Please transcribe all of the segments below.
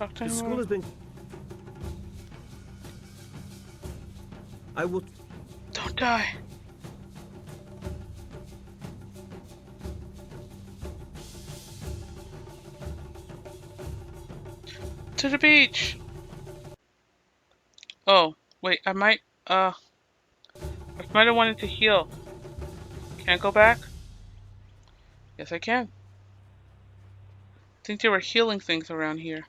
Talk to The him. school has been... I will... Don't die. To the beach. Oh, wait, I might have wanted to heal. Can I go back? Yes, I can. I think there were healing things around here.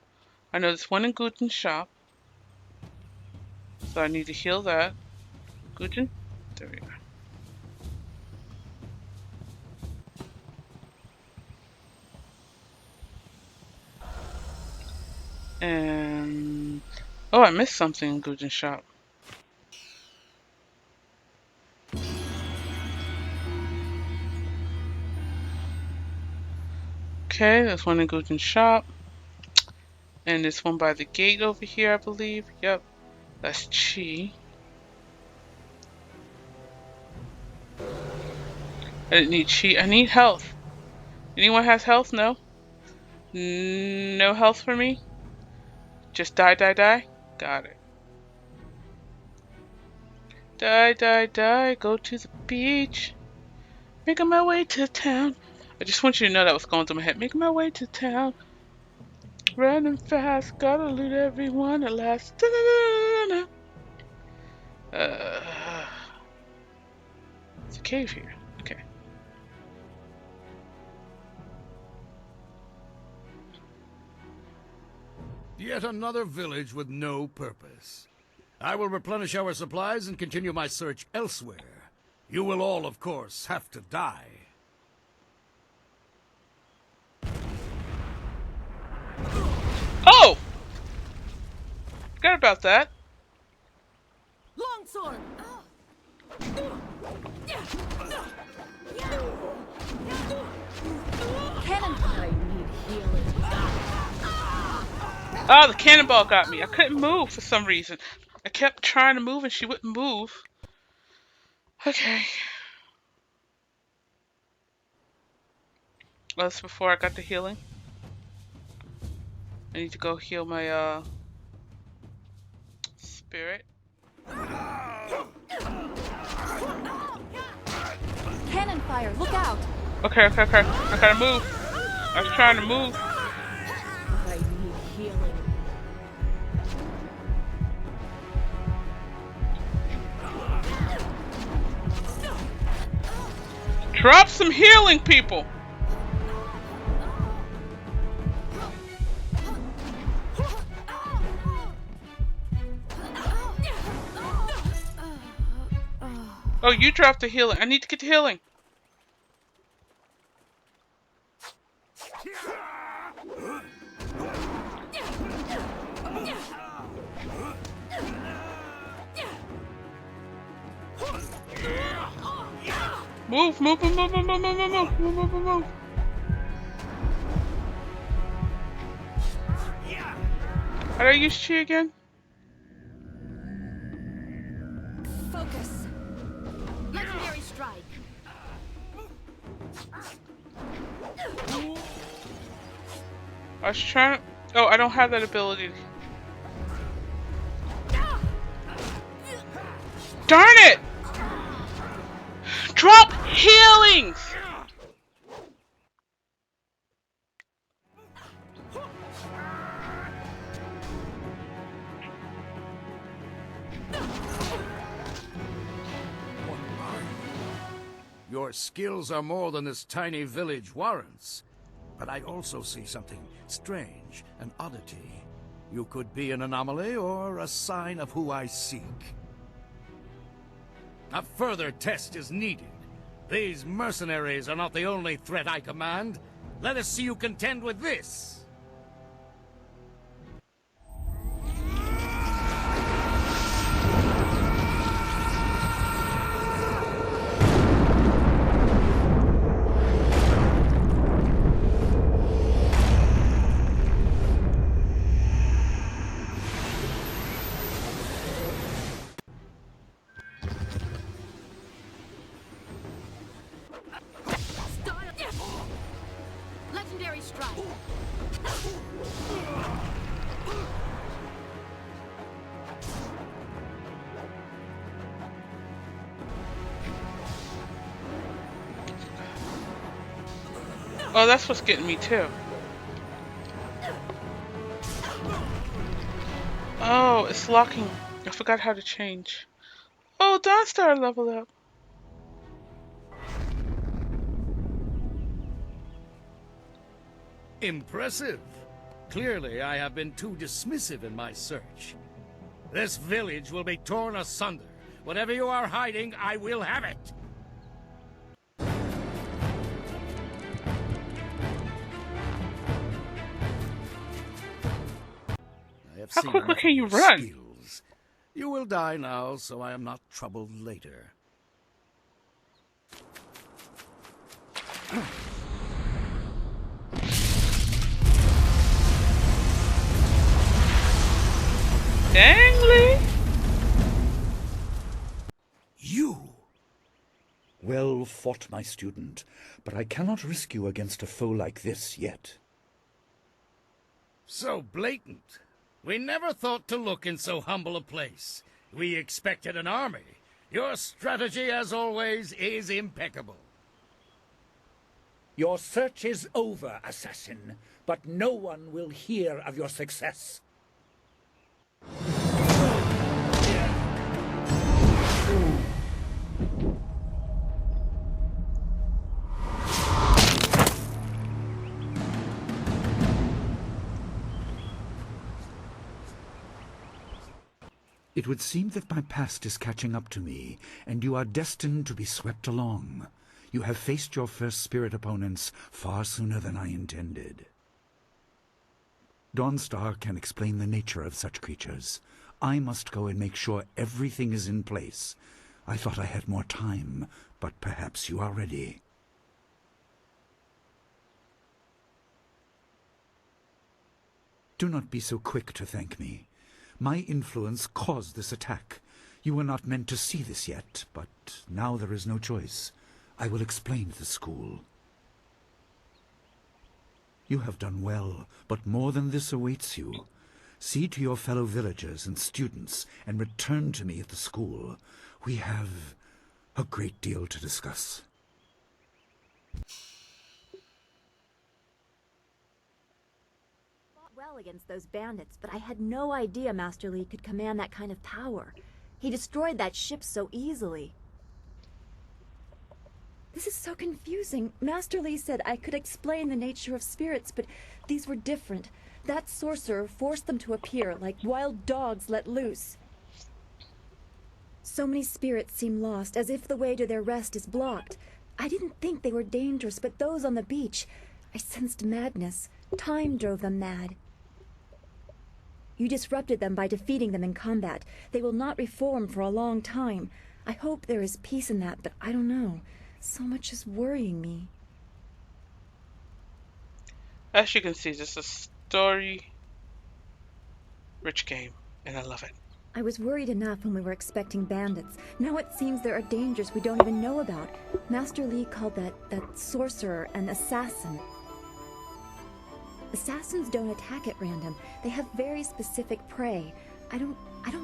I know there's one in Guten's shop. So I need to heal that. Guten? There we go. And... oh, I missed something in Guten's shop. Okay, there's one in Guten's shop. And there's one by the gate over here, I believe. Yep, that's Chi. I didn't need Chi. I need health. Anyone has health? No? No health for me? Just die, die, die? Got it. Die, die, die. Go to the beach. Making my way to town. I just want you to know that was going through my head. Making my way to town. Running fast. Gotta loot everyone at last. Da-da-da-da-da. It's a cave here. Okay. Yet another village with no purpose. I will replenish our supplies and continue my search elsewhere. You will all, of course, have to die. Oh! Forgot about that. Longsword! Cannon! I need healing. Oh, the cannonball got me. I couldn't move for some reason. I kept trying to move and she wouldn't move. Okay. Well, that's before I got the healing. I need to go heal my spirit. Cannon fire, look out! Okay. I gotta move. I was trying to move. I need healing. Drop some healing, people. Oh, you dropped the healing. I need to get the healing. Move. How do I use Chi again? Focus. Legendary strike. I was trying to... oh, I don't have that ability. Darn it! Drop healings! Your skills are more than this tiny village warrants. But I also see something strange, an oddity. You could be an anomaly or a sign of who I seek. A further test is needed. These mercenaries are not the only threat I command. Let us see you contend with this. Legendary strike. Oh, that's what's getting me too. Oh, it's locking. I forgot how to change. Oh, Dawnstar leveled up. Impressive. Clearly, I have been too dismissive in my search. This village will be torn asunder. Whatever you are hiding, I will have it. I have How seen quickly enough can of you your run? skills. You will die now, so I am not troubled later. Dangly! You! Well fought, my student, but I cannot risk you against a foe like this yet. So blatant. We never thought to look in so humble a place. We expected an army. Your strategy, as always, is impeccable. Your search is over, assassin, but no one will hear of your success. It would seem that my past is catching up to me, and you are destined to be swept along. You have faced your first spirit opponents far sooner than I intended. Dawnstar can explain the nature of such creatures. I must go and make sure everything is in place. I thought I had more time, but perhaps you are ready. Do not be so quick to thank me. My influence caused this attack. You were not meant to see this yet, but now there is no choice. I will explain the school. You have done well, but more than this awaits you. See to your fellow villagers and students, and return to me at the school. We have a great deal to discuss. Well against those bandits, but I had no idea Master Li could command that kind of power. He destroyed that ship so easily. This is so confusing. Master Li said I could explain the nature of spirits, but these were different. That sorcerer forced them to appear like wild dogs let loose. So many spirits seem lost, as if the way to their rest is blocked. I didn't think they were dangerous, but those on the beach, I sensed madness. Time drove them mad. You disrupted them by defeating them in combat. They will not reform for a long time. I hope there is peace in that, but I don't know. So much is worrying me. As you can see, this is a story-rich game, and I love it. I was worried enough when we were expecting bandits. Now it seems there are dangers we don't even know about. Master Li called that sorcerer an assassin. Assassins don't attack at random. They have very specific prey. I don't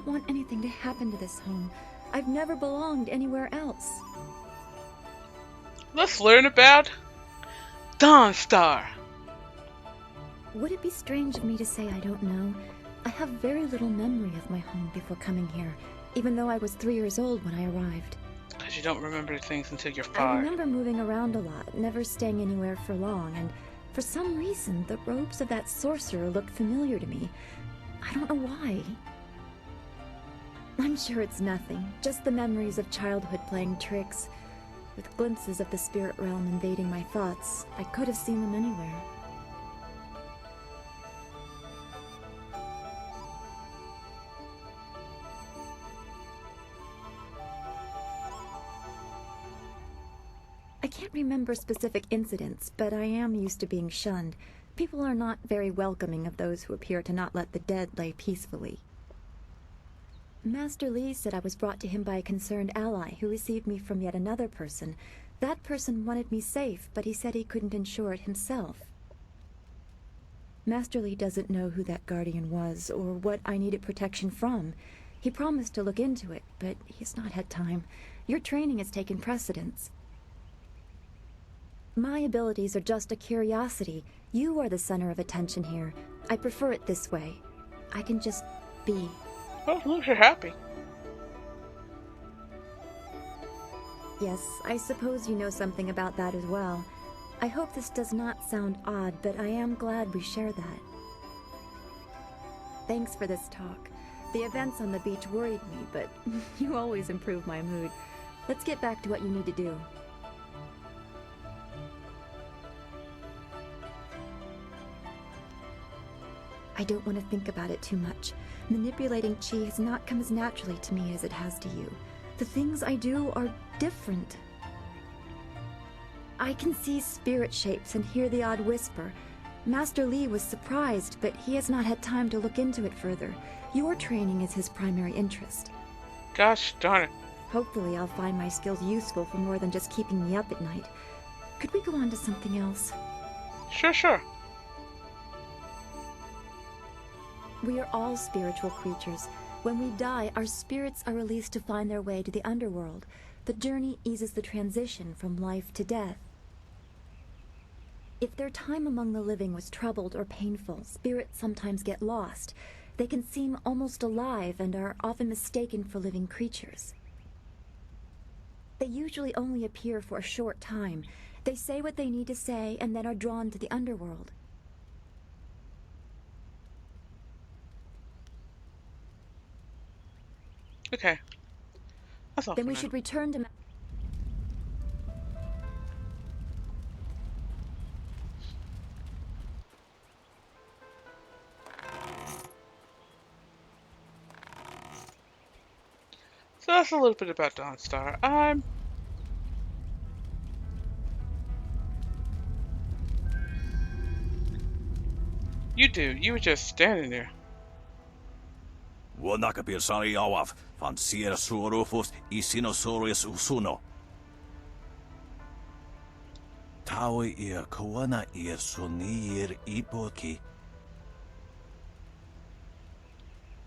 want anything to happen to this home. I've never belonged anywhere else. Let's learn about Dawnstar. Would it be strange of me to say I don't know? I have very little memory of my home before coming here, even though I was 3 years old when I arrived. Because you don't remember things until you're I 5. remember moving around a lot, never staying anywhere for long, and for some reason, the robes of that sorcerer looked familiar to me. I don't know why. I'm sure it's nothing, just the memories of childhood playing tricks. With glimpses of the spirit realm invading my thoughts, I could have seen them anywhere. I can't remember specific incidents, but I am used to being shunned. People are not very welcoming of those who appear to not let the dead lay peacefully. Master Li said I was brought to him by a concerned ally who received me from yet another person. That person wanted me safe, but he said he couldn't ensure it himself. Master Li doesn't know who that guardian was, or what I needed protection from. He promised to look into it, but he's not had time. Your training has taken precedence. My abilities are just a curiosity. You are the center of attention here. I prefer it this way. I can just be. Well, as long as you're happy. Yes, I suppose you know something about that as well. I hope this does not sound odd, but I am glad we share that. Thanks for this talk. The events on the beach worried me, but you always improve my mood. Let's get back to what you need to do. I don't want to think about it too much. Manipulating chi has not come as naturally to me as it has to you. The things I do are different. I can see spirit shapes and hear the odd whisper. Master Li was surprised, but he has not had time to look into it further. Your training is his primary interest. Gosh darn it. Hopefully I'll find my skills useful for more than just keeping me up at night. Could we go on to something else? Sure. We are all spiritual creatures. When we die, our spirits are released to find their way to the underworld. The journey eases the transition from life to death. If their time among the living was troubled or painful, spirits sometimes get lost. They can seem almost alive and are often mistaken for living creatures. They usually only appear for a short time. They say what they need to say and then are drawn to the underworld. Okay. That's all. Then for we now. should return to... So that's a little bit about Dawnstar. You do. You were just standing there. Wonakapir sari awaf, van sier surufus isinosaurus usuno. Taui ir koana ir sunir ipoki.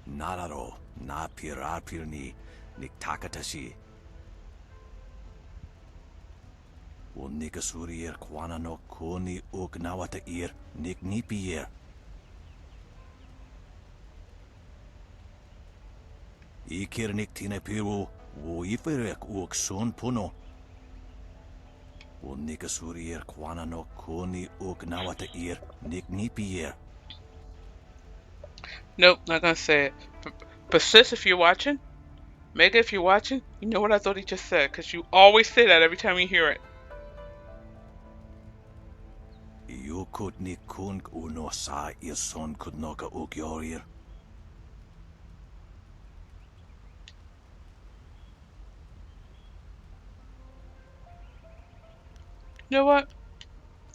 Nararo, na pirapirni, niktakatashi. Unikasurir kwana no koni ugnawata ir, niknipier. Ikirnik tine piru, wo iferek uk sun puno. Unikasurir kwana no koni ugnawata ir, niknipier. Nope, not gonna say it. But sis, if you're watching, Mega, if you're watching, you know what I thought he just said, because you always say that every time you hear it. You could ni kung uno sa ir son could noka ukyorir. You know what?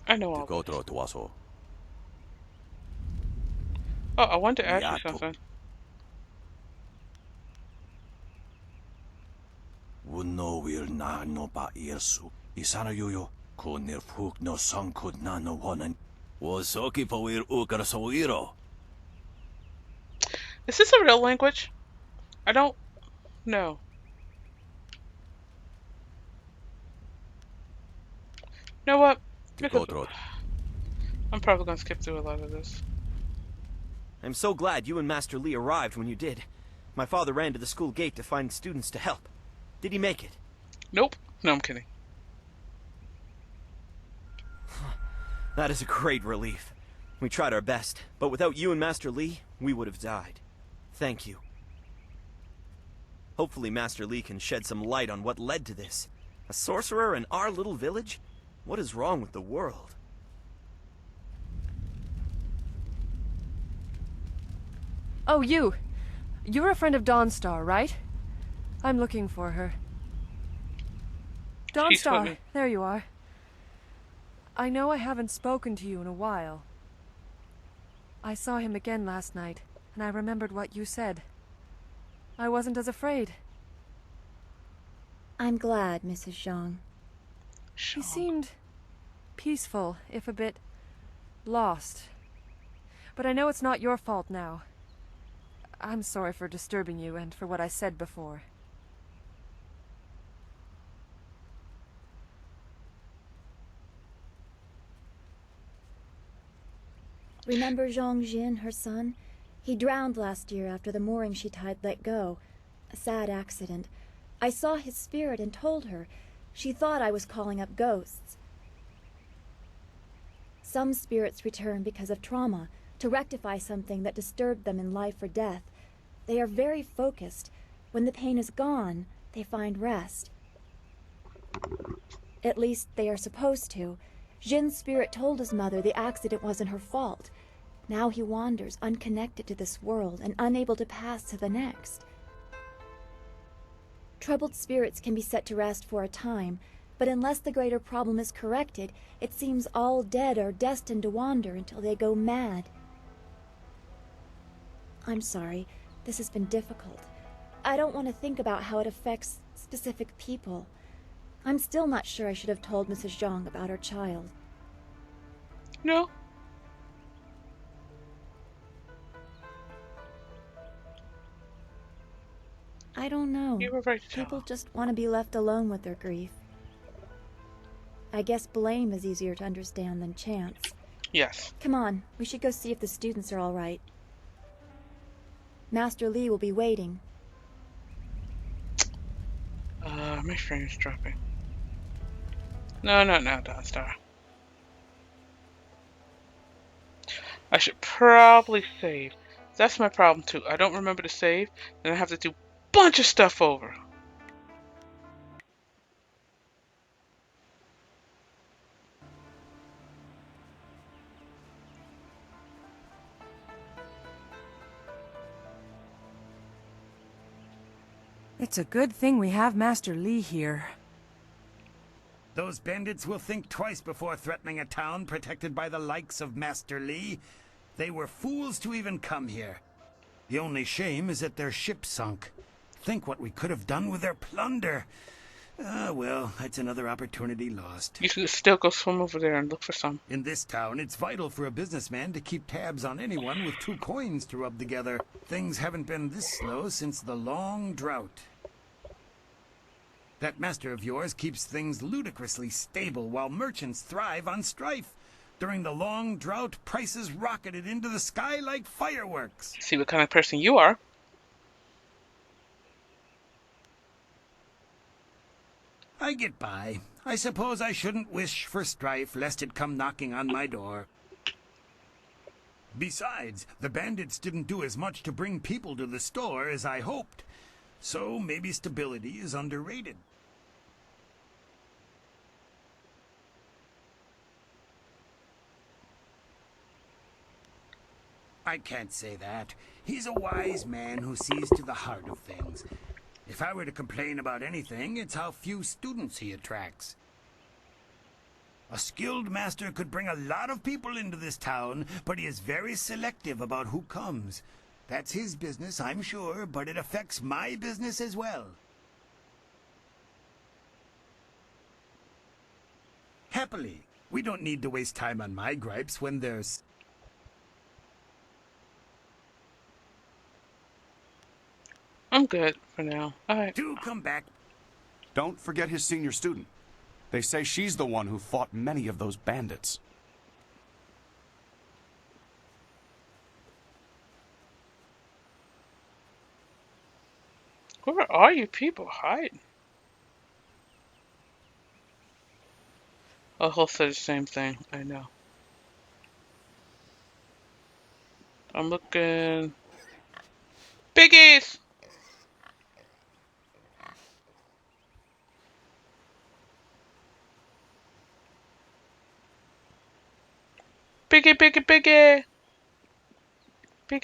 I know all this. Tikotro tuaso. Oh, I wanted to ask you Miato. something. Wuno wir na no ba irsu. Isana yuyo. Kunir fuk no son could na no wonan. Wosoki po ir ukar soiro. Is this a real language? I don't know. You know what? Because Tikotro. I'm probably gonna skip through a lot of this. I'm so glad you and Master Li arrived when you did. My father ran to the school gate to find students to help. Did he make it? Nope. No, I'm kidding. That is a great relief. We tried our best, but without you and Master Li, we would have died. Thank you. Hopefully Master Li can shed some light on what led to this. A sorcerer in our little village? What is wrong with the world? Oh, you! You're a friend of Dawnstar, right? I'm looking for her. She's with Dawnstar, me. there you are. I know I haven't spoken to you in a while. I saw him again last night, and I remembered what you said. I wasn't as afraid. I'm glad, Mrs. Zhang. He seemed peaceful, if a bit lost. But I know it's not your fault now. I'm sorry for disturbing you and for what I said before. Remember Zhang Jin, her son? He drowned last year after the mooring she tied let go. A sad accident. I saw his spirit and told her. She thought I was calling up ghosts. Some spirits return because of trauma, to rectify something that disturbed them in life or death. They are very focused. When the pain is gone, they find rest. At least they are supposed to. Jin's spirit told his mother the accident wasn't her fault. Now he wanders, unconnected to this world and unable to pass to the next. Troubled spirits can be set to rest for a time, but unless the greater problem is corrected, it seems all dead are destined to wander until they go mad. I'm sorry, this has been difficult. I don't want to think about how it affects specific people. I'm still not sure I should have told Mrs. Zhang about her child. No. I don't know. You were right to tell People her. just want to be left alone with their grief. I guess blame is easier to understand than chance. Yes. Come on, we should go see if the students are all right. Master Li will be waiting. My frame's dropping. No, Dawnstar. I should probably save. That's my problem too. I don't remember to save, then I have to do a bunch of stuff over. It's a good thing we have Master Li here. Those bandits will think twice before threatening a town protected by the likes of Master Li. They were fools to even come here. The only shame is that their ship sunk. Think what we could have done with their plunder. Well, that's another opportunity lost. You should still go swim over there and look for some. In this town, it's vital for a businessman to keep tabs on anyone with 2 coins to rub together. Things haven't been this slow since the long drought. That master of yours keeps things ludicrously stable while merchants thrive on strife. During the long drought, prices rocketed into the sky like fireworks. See what kind of person you are. I get by. I suppose I shouldn't wish for strife lest it come knocking on my door. Besides, the bandits didn't do as much to bring people to the store as I hoped. So maybe stability is underrated. I can't say that. He's a wise man who sees to the heart of things. If I were to complain about anything, it's how few students he attracts. A skilled master could bring a lot of people into this town, but he is very selective about who comes. That's his business, I'm sure, but it affects my business as well. Happily, we don't need to waste time on my gripes when there's... I'm good for now. Alright. Do come back. Don't forget his senior student. They say she's the one who fought many of those bandits. Where are you people hiding? Oh, he'll say the same thing. I know. I'm looking. Biggies! Biggie!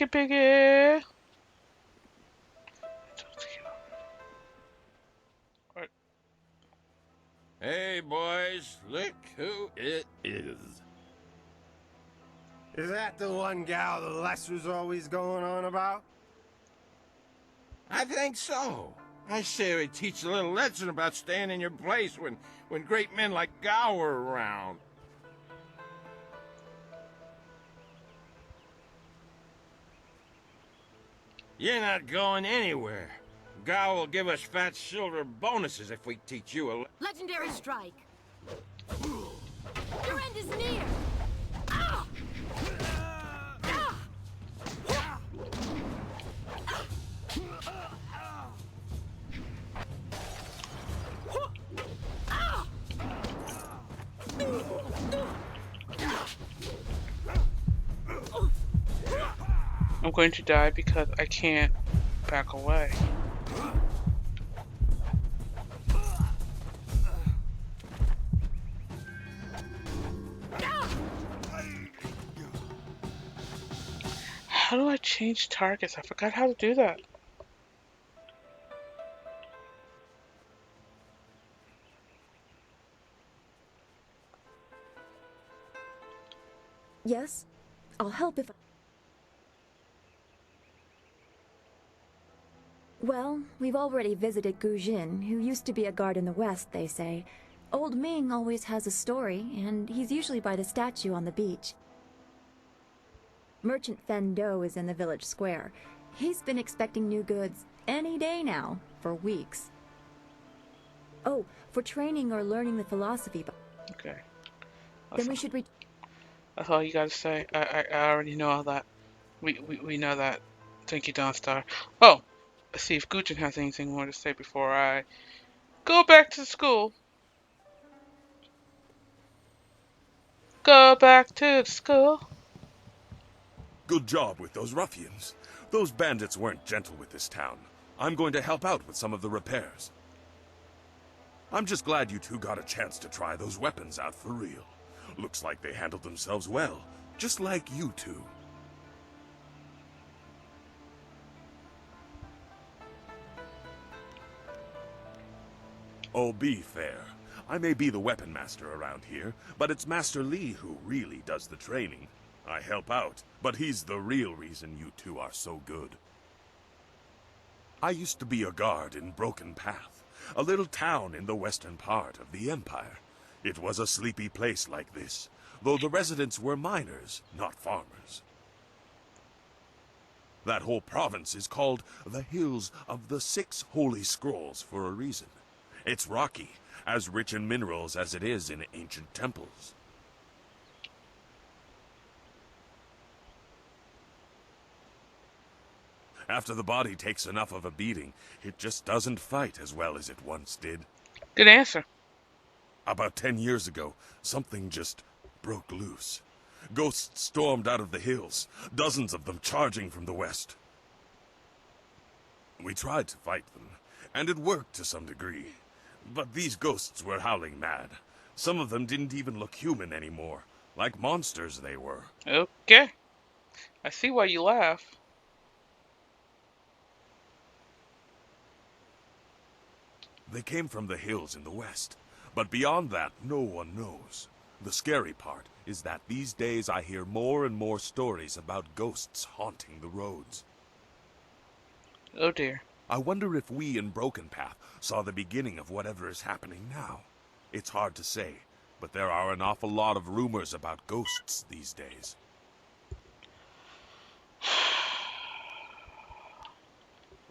Biggie! Hey, boys, look who it is. Is that the one gal the Lesser's always going on about? I think so. I say we teach a little lesson about staying in your place when great men like Gao are around. You're not going anywhere. Gao will give us fat silver bonuses if we teach you a... Legendary strike. Your end is near. Ah! I'm going to die because I can't back away. How do I change targets? I forgot how to do that. Yes? I'll help if... Well, we've already visited Gu Jin, who used to be a guard in the west, they say. Old Ming always has a story, and he's usually by the statue on the beach. Merchant Fen Do is in the village square. He's been expecting new goods any day now, for weeks. Oh, for training or learning the philosophy. Okay. Then we should That's all you gotta say. I already know all that. We know that. Thank you, Dawnstar. Oh, let's see if Gujin has anything more to say before I go back to school. Go back to school. Good job with those ruffians. Those bandits weren't gentle with this town. I'm going to help out with some of the repairs. I'm just glad you two got a chance to try those weapons out for real. Looks like they handled themselves well, just like you two. Oh, be fair. I may be the weapon master around here, but it's Master Li who really does the training. I help out, but he's the real reason you two are so good. I used to be a guard in Broken Path, a little town in the western part of the Empire. It was a sleepy place like this, though the residents were miners, not farmers. That whole province is called the Hills of the Six Holy Scrolls for a reason. It's rocky, as rich in minerals as it is in ancient temples. After the body takes enough of a beating, it just doesn't fight as well as it once did. Good answer. About 10 years ago, something just broke loose. Ghosts stormed out of the hills, dozens of them charging from the west. We tried to fight them, and it worked to some degree. But these ghosts were howling mad. Some of them didn't even look human anymore. Like monsters they were. Okay. I see why you laugh. They came from the hills in the west. But beyond that, no one knows. The scary part is that these days I hear more and more stories about ghosts haunting the roads. Oh dear. I wonder if we in Broken Path saw the beginning of whatever is happening now. It's hard to say, but there are an awful lot of rumors about ghosts these days.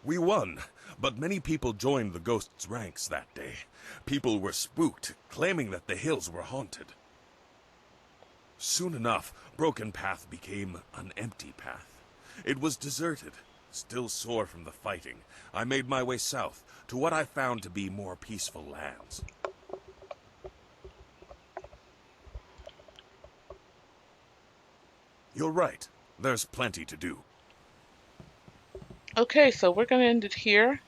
We won, but many people joined the ghosts' ranks that day. People were spooked, claiming that the hills were haunted. Soon enough, Broken Path became an empty path. It was deserted. Still sore from the fighting, I made my way south to what I found to be more peaceful lands. You're right. There's plenty to do. Okay, so we're gonna end it here.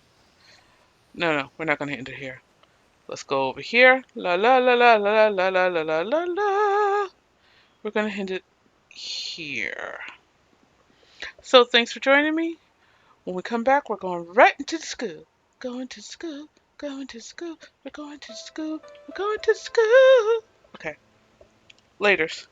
No, we're not gonna end it here. Let's go over here. La la la la la la la la la la la. We're gonna end it here. So thanks for joining me. When we come back, we're going right into the school. Going to school, going to school, we're going to school, we're going to school. Okay, laters.